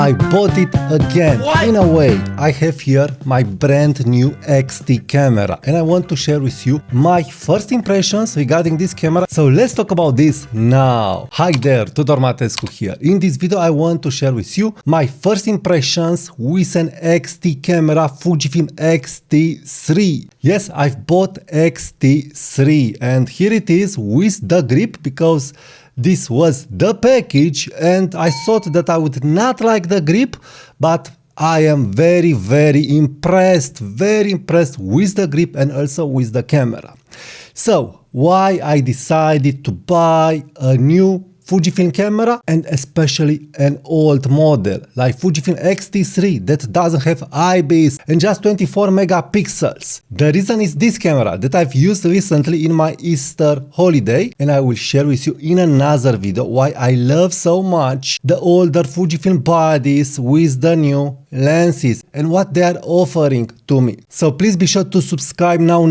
I bought it again. What? In a way, I have here my brand new X-T camera and I want to share with you my first impressions regarding this camera. So let's talk about this now. Hi there, Tudor Matescu here. In this video I want to share with you my first impressions with an X-T camera, Fujifilm X-T3. Yes, I've bought X-T3 and here it is with the grip because this was the package and I thought that I would not like the grip, but I am very impressed with the grip and also with the camera. So why I decided to buy a new Fujifilm camera and especially an old model like Fujifilm X-T3 that doesn't have IBIS and just 24 megapixels. The reason is this camera that I've used recently in my Easter holiday, and I will share with you in another video why I love so much the older Fujifilm bodies with the new lenses and what they are offering to me. So please be sure to subscribe now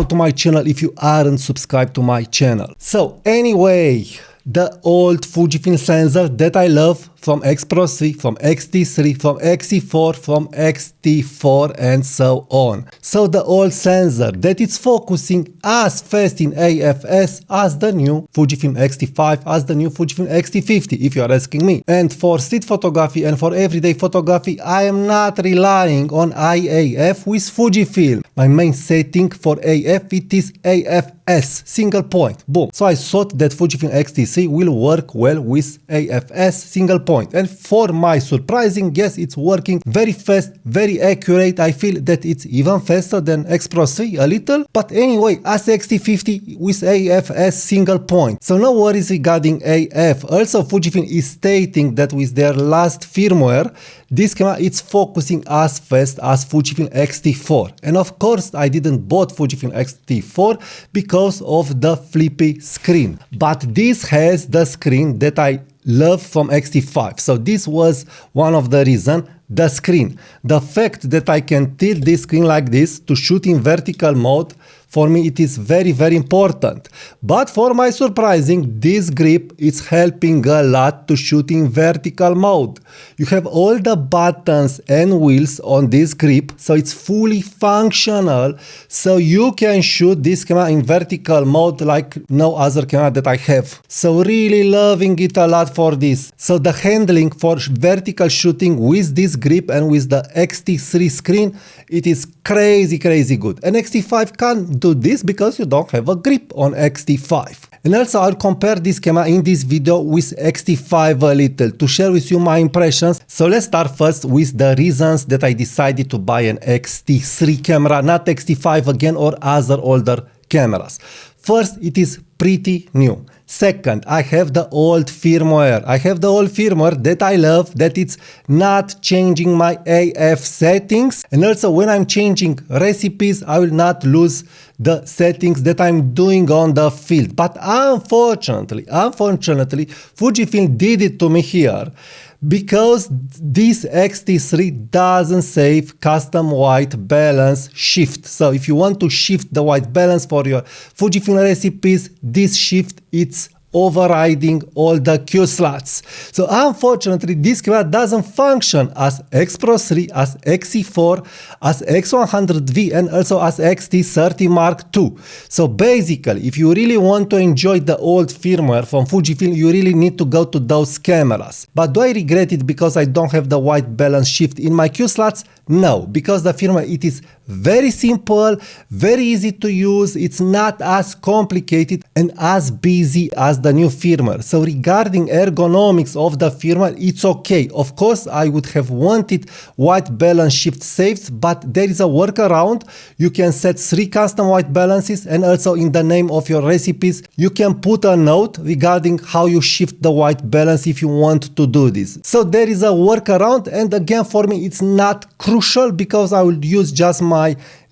to my channel if you aren't subscribed to my channel. So anyway, the old Fujifilm sensor that I love from X Pro 3, from X-T3, from X-T4, from X-T4 and so on. So the old sensor that is focusing as fast in AFS as the new Fujifilm X-T5, as the new Fujifilm X-T50 if you are asking me. And for street photography and for everyday photography I am not relying on IAF with Fujifilm. My main setting for AF it is AFS, single point, boom. So I thought that Fujifilm X-T3 will work well with AFS, single point. And for my surprising, yes, it's working very fast, very accurate. I feel that it's even faster than X Pro 3 a little. But anyway, as X-T50 with AFS single point. So no worries regarding AF. Also, Fujifilm is stating that with their last firmware, this camera is focusing as fast as Fujifilm X-T4. And of course, I didn't bought Fujifilm X-T4 because of the flippy screen. But this has the screen that I love from X-T5. So this was one of the reasons, the screen. The fact that I can tilt this screen like this to shoot in vertical mode, for me it is very important. But for my surprising, this grip is helping a lot to shoot in vertical mode. You have all the buttons and wheels on this grip, so it's fully functional, so you can shoot this camera in vertical mode like no other camera that I have. So really loving it a lot for this. So the handling for vertical shooting with this grip and with the X-T3 screen, it is crazy good. And X-T5 can't do this because you don't have a grip on X-T5. And also I'll compare this camera in this video with X-T5 a little to share with you my impressions. So let's start first with the reasons that I decided to buy an X-T3 camera, not X-T5 again or other older cameras. First, it is pretty new. Second, I have the old firmware. I have the old firmware that I love, that it's not changing my AF settings. And also when I'm changing recipes, I will not lose the settings that I'm doing on the field. But unfortunately, Fujifilm did it to me here, because this X-T3 doesn't save custom white balance shift. So if you want to shift the white balance for your Fujifilm recipes, this shift it's overriding all the Q slots. So unfortunately this camera doesn't function as X Pro 3, as X-T4, as X100V and also as X-T30 Mark II. So basically if you really want to enjoy the old firmware from Fujifilm, you really need to go to those cameras. But do I regret it because I don't have the white balance shift in my Q slots? No, because the firmware it is very simple, very easy to use, it's not as complicated and as busy as the new firmware. So regarding ergonomics of the firmware, it's okay. Of course, I would have wanted white balance shift saved, but there is a workaround. You can set 3 custom white balances and also in the name of your recipes, you can put a note regarding how you shift the white balance if you want to do this. So there is a workaround, and again for me it's not crucial because I will use just my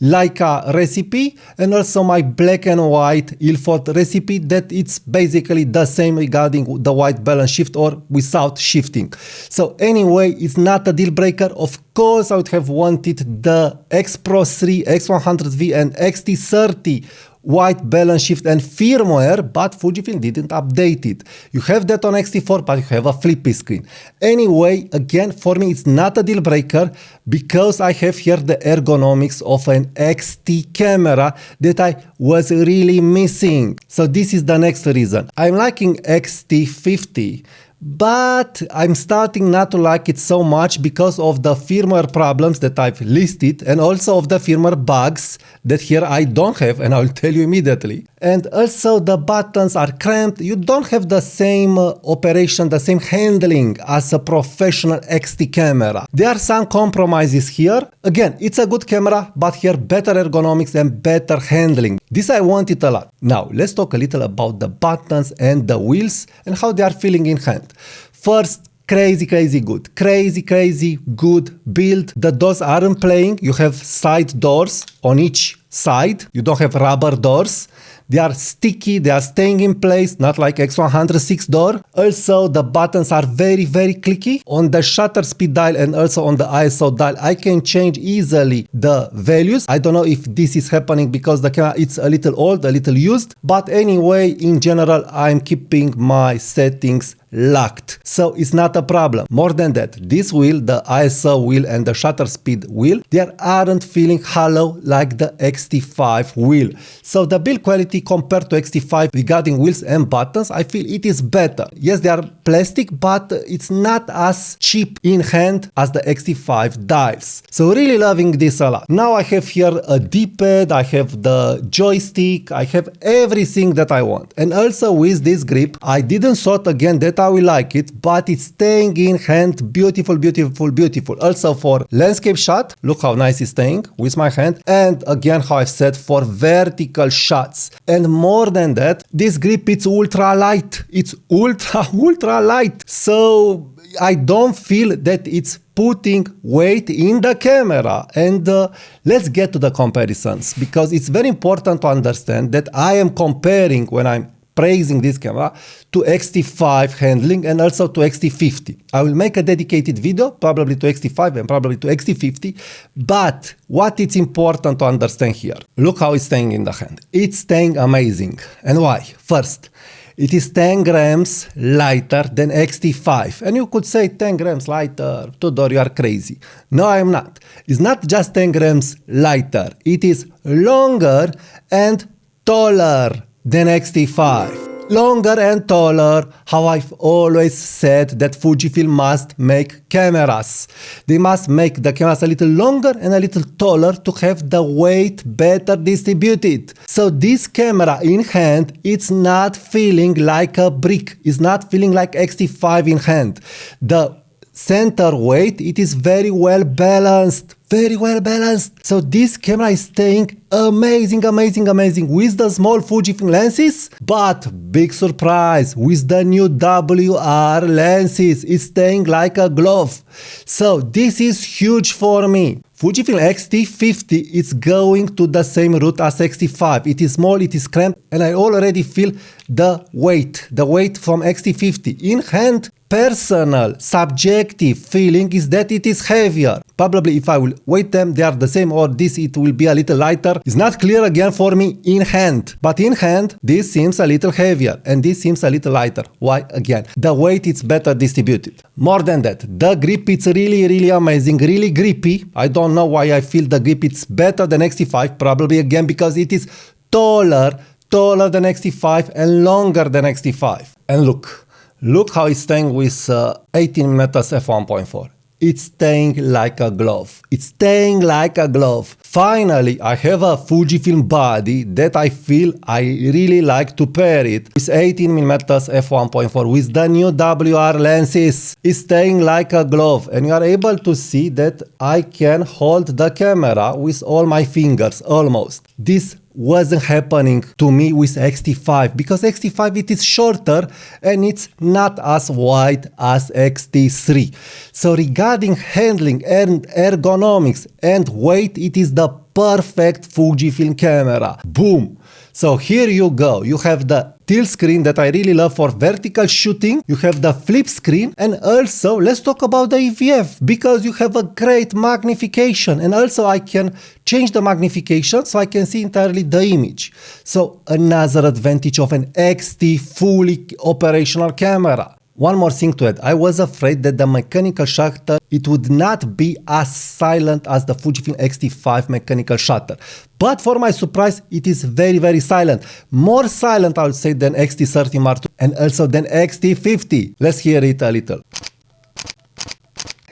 Leica recipe and also my black and white Ilford recipe, that it's basically the same regarding the white balance shift or without shifting. So anyway, it's not a deal breaker. Of course I would have wanted the X Pro 3, X100V and X-T30 white balance shift and firmware, but Fujifilm didn't update it. You have that on X-T4, but you have a flippy screen. Anyway, again, for me it's not a deal breaker because I have here the ergonomics of an X-T camera that I was really missing. So this is the next reason. I'm liking X-T3, but I'm starting not to like it so much because of the firmware problems that I've listed and also of the firmware bugs that here I don't have, and I'll tell you immediately. And also the buttons are cramped. You don't have the same operation, the same handling as a professional X-T camera. There are some compromises here. Again, it's a good camera, but here better ergonomics and better handling. This I want it a lot. Now, let's talk a little about the buttons and the wheels and how they are feeling in hand. First, crazy good build. The doors aren't playing. You have side doors on each side. You don't have rubber doors. They are sticky, they are staying in place, not like X106 door. Also, the buttons are very clicky. On the shutter speed dial and also on the ISO dial, I can change easily the values. I don't know if this is happening because the camera it's a little old, a little used. But anyway, in general, I'm keeping my settings locked. So it's not a problem. More than that, this wheel, the ISO wheel and the shutter speed wheel, they aren't feeling hollow like the X-T5 wheel. So the build quality compared to X-T5 regarding wheels and buttons, I feel it is better. Yes, they are plastic, but it's not as cheap in hand as the X-T5 dials. So really loving this a lot. Now I have here a D-pad, I have the joystick, I have everything that I want. And also with this grip, I didn't thought again that I will like it, but it's staying in hand beautiful. Also for landscape shot, look how nice it's staying with my hand. And again, how I've said, for vertical shots. And more than that, this grip it's ultra light. It's ultra light. So I don't feel that it's putting weight in the camera. And let's get to the comparisons, because it's very important to understand that I am comparing when I'm praising this camera to X-T5 handling and also to X-T50. I will make a dedicated video probably to X-T5 and probably to X-T50, but what is important to understand here, look how it's staying in the hand. It's staying amazing. And why? First, it is 10 grams lighter than X-T5. And you could say 10 grams lighter, Tudor, you are crazy. No, I'm not. It's not just 10 grams lighter. It is longer and taller than X-T5. Longer and taller, how I've always said that Fujifilm must make cameras. They must make the cameras a little longer and a little taller to have the weight better distributed. So this camera in hand, it's not feeling like a brick. It's not feeling like X-T5 in hand. The center weight, it is very well balanced. So this camera is staying amazing with the small Fujifilm lenses, but big surprise, with the new WR lenses, it's staying like a glove. So this is huge for me. Fujifilm X-T50 is going to the same route as X-T5. It is small, it is cramped, and I already feel the weight from X-T50 in hand. Personal, subjective feeling is that it is heavier. Probably if I will weight them, they are the same, or this it will be a little lighter. It's not clear again for me in hand. But in hand, this seems a little heavier and this seems a little lighter. Why? Again, the weight is better distributed. More than that, the grip it's really amazing, really grippy. I don't know why I feel the grip it's better than X-T5. Probably again because it is taller than X-T5 and longer than X-T5. And look how it's staying with 18mm f1.4. It's staying like a glove. Finally, I have a Fujifilm body that I feel I really like to pair it with 18mm f1.4 with the new WR lenses. It's staying like a glove, and you are able to see that I can hold the camera with all my fingers almost. This wasn't happening to me with X-T5 because X-T5 it is shorter and it's not as wide as X-T3. So regarding handling and ergonomics and weight, it is the perfect Fujifilm camera. Boom! So here you go. You have the tilt screen that I really love for vertical shooting. You have the flip screen, and also let's talk about the EVF, because you have a great magnification, and also I can change the magnification so I can see entirely the image. So another advantage of an X-T fully operational camera. One more thing to add, I was afraid that the mechanical shutter, it would not be as silent as the Fujifilm X-T5 mechanical shutter. But for my surprise, it is very silent. More silent, I would say, than X-T3 Mark II and also than X-T50. Let's hear it a little.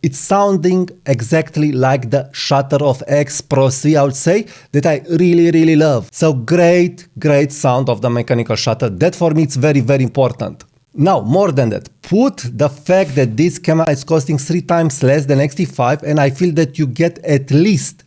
It's sounding exactly like the shutter of X Pro 3, I would say, that I really love. So great sound of the mechanical shutter. That for me, it's very important. Now, more than that, put the fact that this camera is costing 3 times less than X-T5, and I feel that you get at least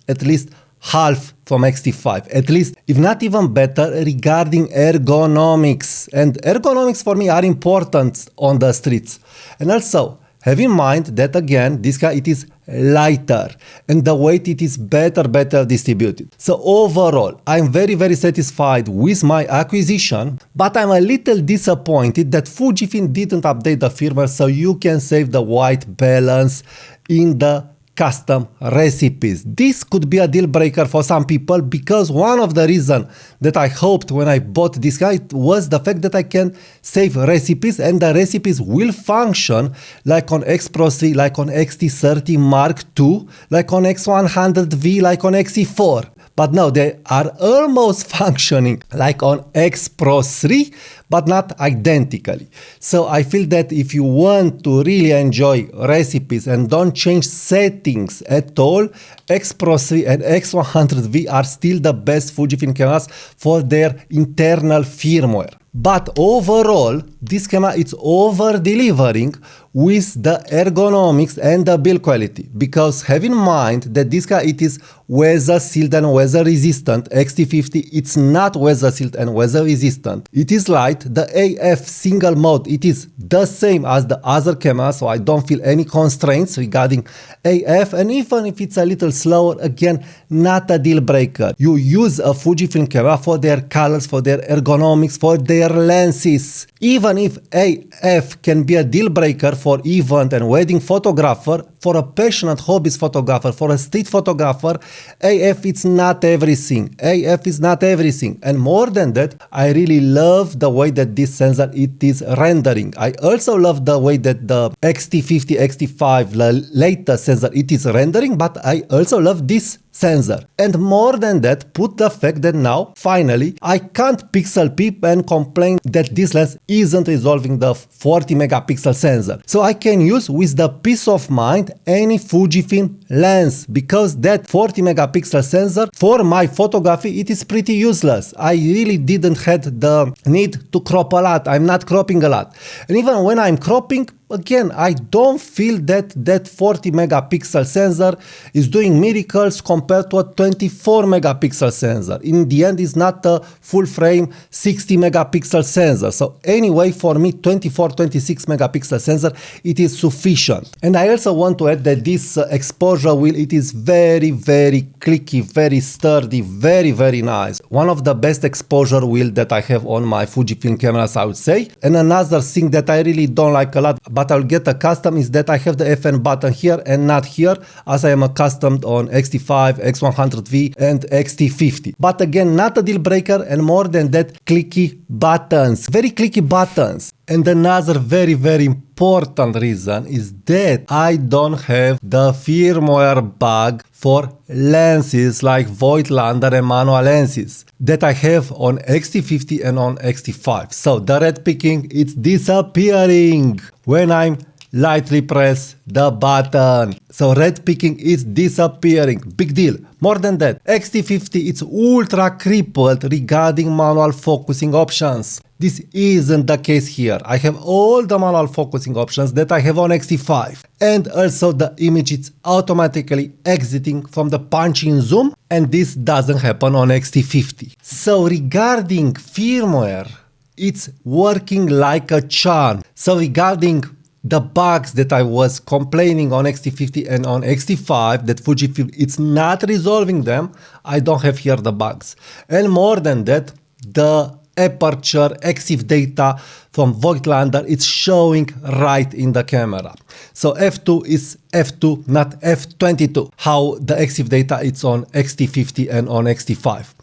half from X-T5, at least, if not even better, regarding ergonomics. And ergonomics for me are important on the streets. And also, have in mind that again, this guy, it is lighter and the weight, it is better distributed. So overall, I'm very satisfied with my acquisition, but I'm a little disappointed that Fujifilm didn't update the firmware so you can save the white balance in the custom recipes. This could be a deal breaker for some people, because one of the reasons that I hoped when I bought this guy was the fact that I can save recipes, and the recipes will function like on X Pro 3, like on X-T3 Mark II, like on X100V, like on X-T4. But no, they are almost functioning like on X Pro 3, but not identically. So I feel that if you want to really enjoy recipes and don't change settings at all, X Pro 3 and X100V are still the best Fujifilm cameras for their internal firmware. But overall, this camera is over-delivering with the ergonomics and the build quality, because have in mind that this guy, it is weather sealed and weather resistant. X-T50, it's not weather sealed and weather resistant. It is light. The AF single mode, it is the same as the other camera, so I don't feel any constraints regarding AF, and even if it's a little slower, again, not a deal breaker. You use a Fujifilm camera for their colors, for their ergonomics, for their lenses. Even if AF can be a deal breaker for event and wedding photographer, for a passionate hobbyist photographer, for a street photographer, AF is not everything. AF is not everything. And more than that, I really love the way that this sensor, it is rendering. I also love the way that the X-T50, X-T5, the latest sensor, it is rendering, but I also love this sensor. And more than that, put the fact that now, finally, I can't pixel peep and complain that this lens isn't resolving the 40 megapixel sensor. So I can use with the peace of mind any Fujifilm lens, because that 40 megapixel sensor for my photography, it is pretty useless. I really didn't have the need to crop a lot. I'm not cropping a lot. And even when I'm cropping, again, I don't feel that 40 megapixel sensor is doing miracles compared to a 24 megapixel sensor. In the end, it's not a full frame 60 megapixel sensor. So anyway, for me, 24, 26 megapixel sensor, it is sufficient. And I also want to add that this exposure wheel, it is very clicky, very sturdy, very nice. One of the best exposure wheel that I have on my Fujifilm cameras, I would say. And another thing that I really don't like a lot, but I'll get accustomed, is that I have the FN button here and not here, as I am accustomed on X-T5, X100V and X-T50. But again, not a deal breaker, and more than that, clicky buttons, very clicky buttons. And another very important reason is that I don't have the firmware bug for lenses like Voigtlander and manual lenses that I have on X-T50 and on X-T5. So the red picking, it's disappearing when I'm lightly press the button. So red picking is disappearing. Big deal. More than that, X-T50, it's ultra crippled regarding manual focusing options. This isn't the case here. I have all the manual focusing options that I have on X-T5. And also the image is automatically exiting from the punch-in zoom, and this doesn't happen on X-T50. So regarding firmware, it's working like a charm. So regarding the bugs that I was complaining on X-T50 and on X-T5, that Fujifilm, it's not resolving them, I don't have here the bugs. And more than that, the aperture, EXIF data from Voigtlander, it's showing right in the camera. So f2 is f2, not f22, how the EXIF data is on X-T3 and on X-T5.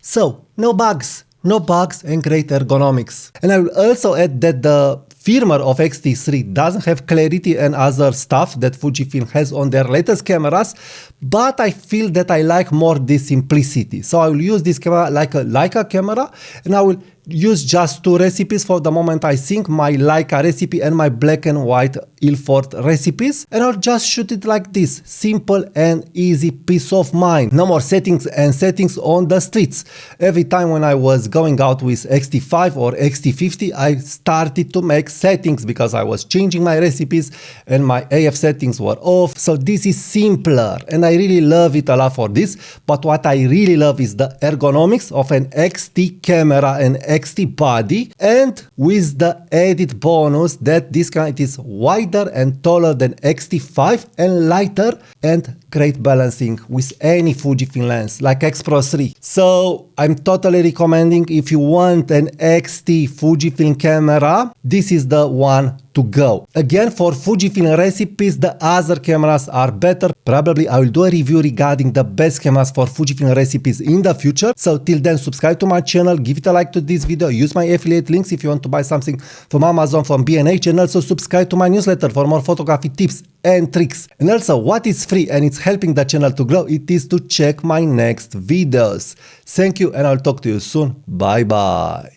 So no bugs and great ergonomics. And I will also add that the firmware of X-T3 doesn't have clarity and other stuff that Fujifilm has on their latest cameras, but I feel that I like more this simplicity. So I will use this camera like a Leica camera, and I will use just 2 recipes for the moment. I sync my Leica recipe and my black and white Ilford recipes, and I'll just shoot it like this. Simple and easy, peace of mind. No more settings on the streets. Every time when I was going out with X-T5 or X-T3, I started to make settings because I was changing my recipes and my AF settings were off. So this is simpler and I really love it a lot for this. But what I really love is the ergonomics of an X-T camera and X-T body, and with the added bonus that this camera is wider and taller than X-T5 and lighter, and great balancing with any Fujifilm lens like X Pro 3. So I'm totally recommending, if you want an X-T Fujifilm camera, this is the one to go. Again, for Fujifilm recipes, the other cameras are better. Probably I will do a review regarding the best cameras for Fujifilm recipes in the future. So till then, subscribe to my channel, give it a like to this video, use my affiliate links if you want to buy something from Amazon, from B&H, and also subscribe to my newsletter for more photography tips and tricks. And also, what is free and it's helping the channel to grow, it is to check my next videos. Thank you, and I'll talk to you soon. Bye bye.